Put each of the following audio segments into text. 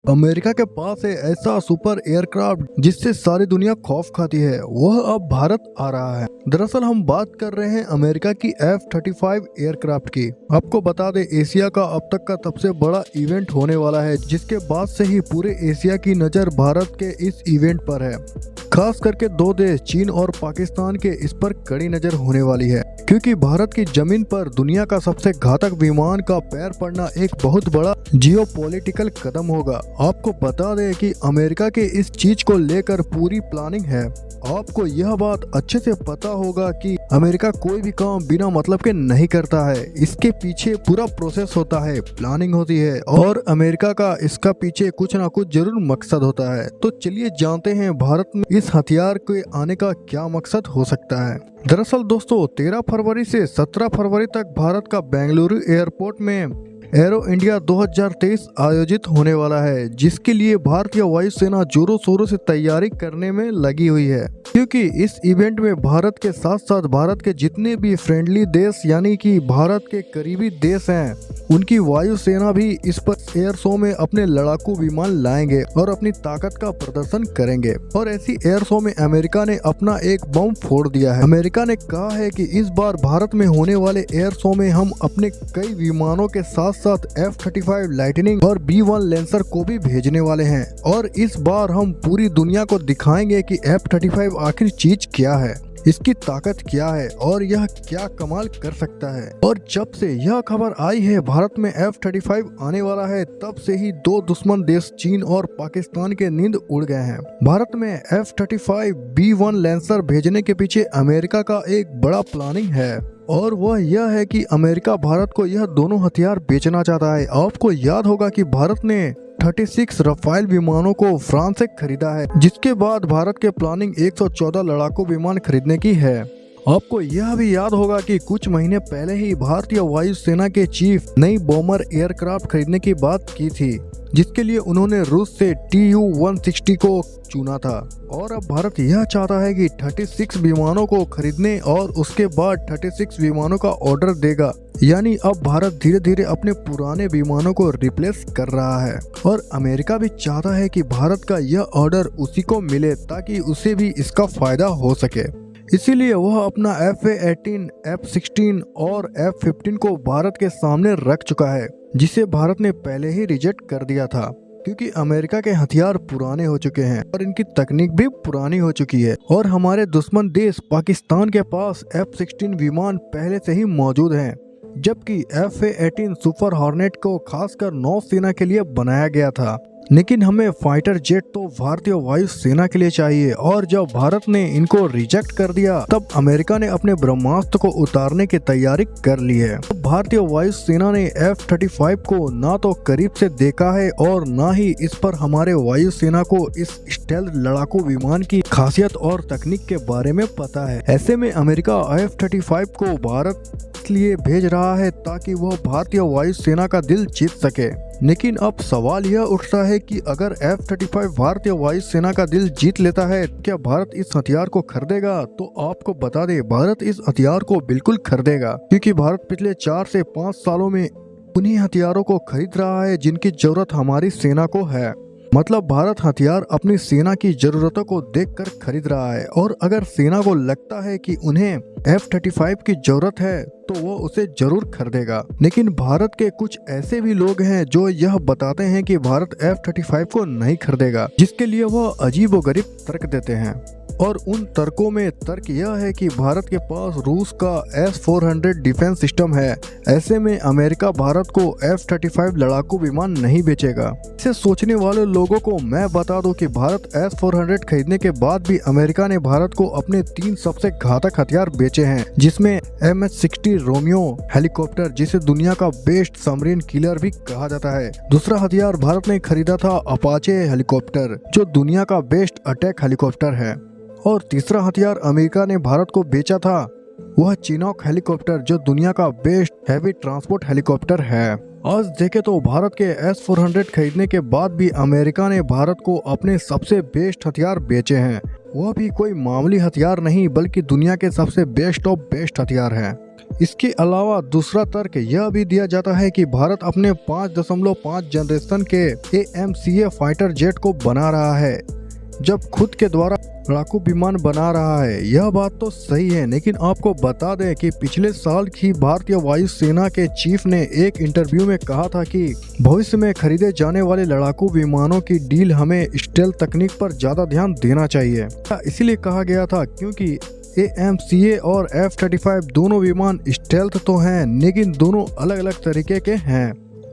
America के पास है ऐसा सुपर एयरक्राफ्ट जिससे सारी दुनिया खौफ खाती है, वह अब भारत आ रहा है। दरअसल हम बात कर रहे हैं अमेरिका की F-35 एयरक्राफ्ट की। आपको बता दें, एशिया का अब तक का सबसे बड़ा इवेंट होने वाला है, जिसके बाद से ही पूरे एशिया की नज़र भारत के इस इवेंट पर है। खास करके दो देश चीन और पाकिस्तान के इस पर कड़ी नजर होने वाली है, क्योंकि भारत की जमीन पर दुनिया का सबसे घातक विमान का पैर पड़ना एक बहुत बड़ा जियोपॉलिटिकल कदम होगा। आपको बता दें कि अमेरिका के इस चीज को लेकर पूरी प्लानिंग है। आपको यह बात अच्छे से पता होगा कि अमेरिका कोई भी काम बिना मतलब के नहीं करता है। इसके पीछे पूरा प्रोसेस होता है, प्लानिंग होती है, और अमेरिका का इसका पीछे कुछ ना कुछ जरूर मकसद होता है। तो चलिए जानते हैं भारत में इस हथियार के आने का क्या मकसद हो सकता है। दरअसल दोस्तों, 13 फरवरी से 17 फरवरी तक भारत का बेंगलुरु एयरपोर्ट में एरो इंडिया 2023 आयोजित होने वाला है, जिसके लिए भारतीय वायुसेना जोरों शोरों से तैयारी करने में लगी हुई है। क्योंकि इस इवेंट में भारत के साथ साथ भारत के जितने भी फ्रेंडली देश यानी कि भारत के करीबी देश हैं, उनकी वायुसेना भी इस पर एयर शो में अपने लड़ाकू विमान लाएंगे और अपनी ताकत का प्रदर्शन करेंगे। और ऐसी एयर शो में अमेरिका ने अपना एक बम फोड़ दिया है। अमेरिका ने कहा है कि इस बार भारत में होने वाले एयर शो में हम अपने कई विमानों के साथ साथ F-35 लाइटनिंग और B-1 लेंसर को भी भेजने वाले हैं, और इस बार हम पूरी दुनिया को दिखाएंगे कि F-35 आखिर चीज क्या है, इसकी ताकत क्या है और यह क्या कमाल कर सकता है। और जब से यह खबर आई है भारत में F-35 आने वाला है, तब से ही दो दुश्मन देश चीन और पाकिस्तान के नींद उड़ गए हैं। भारत में F-35 B-1 लेंसर भेजने के पीछे अमेरिका का एक बड़ा प्लानिंग है, और वह यह है कि अमेरिका भारत को यह दोनों हथियार बेचना चाहता है। आपको याद होगा कि भारत ने 36 रफाल विमानों को फ्रांस से खरीदा है, जिसके बाद भारत के प्लानिंग 114 लड़ाकू विमान खरीदने की है। आपको यह भी याद होगा कि कुछ महीने पहले ही भारतीय वायुसेना के चीफ नई बॉमर एयरक्राफ्ट खरीदने की बात की थी, जिसके लिए उन्होंने रूस से Tu-160 को चुना था। और अब भारत यह चाहता है कि 36 विमानों को खरीदने और उसके बाद 36 विमानों का ऑर्डर देगा। यानी अब भारत धीरे धीरे अपने पुराने विमानों को रिप्लेस कर रहा है, और अमेरिका भी चाहता है कि भारत का यह ऑर्डर उसी को मिले ताकि उसे भी इसका फायदा हो सके। इसीलिए वह अपना F-18, F-16 और F-15 को भारत के सामने रख चुका है, जिसे भारत ने पहले ही रिजेक्ट कर दिया था, क्योंकि अमेरिका के हथियार पुराने हो चुके हैं और इनकी तकनीक भी पुरानी हो चुकी है। और हमारे दुश्मन देश पाकिस्तान के पास F-16 विमान पहले से ही मौजूद हैं, जबकि F-18 सुपर हॉर्नेट को खासकर नौसेना के लिए बनाया गया था। लेकिन हमें फाइटर जेट तो भारतीय वायुसेना के लिए चाहिए, और जब भारत ने इनको रिजेक्ट कर दिया, तब अमेरिका ने अपने ब्रह्मास्त्र को उतारने की तैयारी कर ली है। तो भारतीय वायुसेना ने F-35 को ना तो करीब से देखा है और ना ही इस पर हमारे वायुसेना को इस स्टेल्थ लड़ाकू विमान की खासियत और तकनीक के बारे में पता है। ऐसे में अमेरिका F-35 को भारत इसलिए भेज रहा है ताकि वह भारतीय वायुसेना का दिल जीत सके। लेकिन अब सवाल यह उठता है कि अगर F-35 भारतीय वायुसेना का दिल जीत लेता है, क्या भारत इस हथियार को खरीदेगा? तो आपको बता दें, भारत इस हथियार को बिल्कुल खरीदेगा, क्योंकि भारत पिछले 4 से 5 सालों में उन्हीं हथियारों को खरीद रहा है जिनकी जरूरत हमारी सेना को है। मतलब भारत हथियार अपनी सेना की जरूरतों को देखकर खरीद रहा है, और अगर सेना को लगता है कि उन्हें F-35 की जरूरत है तो वो उसे जरूर खरीदेगा। लेकिन भारत के कुछ ऐसे भी लोग हैं जो यह बताते हैं कि भारत F-35 को नहीं खरीदेगा, जिसके लिए वह अजीबोगरीब तर्क देते हैं। और उन तर्कों में तर्क यह है कि भारत के पास रूस का S-400 डिफेंस सिस्टम है। ऐसे में अमेरिका भारत को F-35 लड़ाकू विमान नहीं बेचेगा। इसे सोचने वाले लोगों को मैं बता दूं कि भारत S-400 खरीदने के बाद भी अमेरिका ने भारत को अपने 3 सबसे घातक हथियार बेचे हैं, जिसमें MH-60 रोमियो हेलीकॉप्टर, जिसे दुनिया का बेस्ट सबमरीन किलर भी कहा जाता है। दूसरा हथियार भारत ने खरीदा था अपाचे हेलीकॉप्टर, जो दुनिया का बेस्ट अटैक हेलीकॉप्टर है। और तीसरा हथियार अमेरिका ने भारत को बेचा था, वह चिनॉक हेलीकॉप्टर, जो दुनिया का बेस्ट हैवी ट्रांसपोर्ट हेलीकॉप्टर है। आज देखे तो भारत के S-400 खरीदने के बाद भी अमेरिका ने भारत को अपने सबसे बेस्ट हथियार बेचे हैं। वह भी कोई मामूली हथियार नहीं, बल्कि दुनिया के सबसे बेस्ट ऑफ बेस्ट हथियार हैं। इसके अलावा दूसरा तर्क यह भी दिया जाता है कि भारत अपने 5.5 जनरेशन के AMCA फाइटर जेट को बना रहा है, जब खुद के द्वारा लड़ाकू विमान बना रहा है। यह बात तो सही है, लेकिन आपको बता दें कि पिछले साल ही भारतीय वायुसेना के चीफ ने एक इंटरव्यू में कहा था कि भविष्य में खरीदे जाने वाले लड़ाकू विमानों की डील हमें स्टेल्थ तकनीक पर ज्यादा ध्यान देना चाहिए। इसीलिए कहा गया था क्योंकि AMCA और F-35 दोनों विमान स्टेल्थ तो हैं, लेकिन दोनों अलग अलग तरीके के हैं।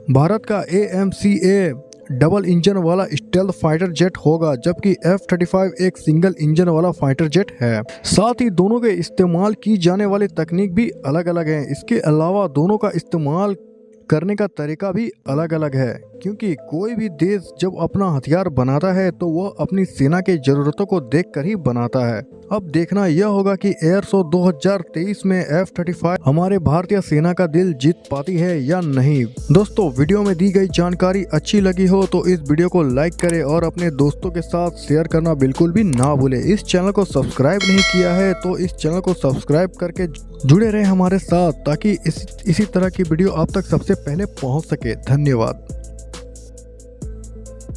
भारत का AMCA डबल इंजन वाला स्टेल्थ फाइटर जेट होगा, जबकि F-35 एक सिंगल इंजन वाला फाइटर जेट है। साथ ही दोनों के इस्तेमाल की जाने वाली तकनीक भी अलग अलग है। इसके अलावा दोनों का इस्तेमाल करने का तरीका भी अलग अलग है, क्योंकि कोई भी देश जब अपना हथियार बनाता है तो वह अपनी सेना के जरूरतों को देखकर ही बनाता है। अब देखना यह होगा कि एयर शो 2023 में F-35 हमारे भारतीय सेना का दिल जीत पाती है या नहीं। दोस्तों, वीडियो में दी गई जानकारी अच्छी लगी हो तो इस वीडियो को लाइक करें और अपने दोस्तों के साथ शेयर करना बिल्कुल भी ना भूले। इस चैनल को सब्सक्राइब नहीं किया है तो इस चैनल को सब्सक्राइब करके जुड़े रहे हमारे साथ, ताकि इसी तरह की वीडियो आप तक सबसे पहले पहुंच सके। धन्यवाद।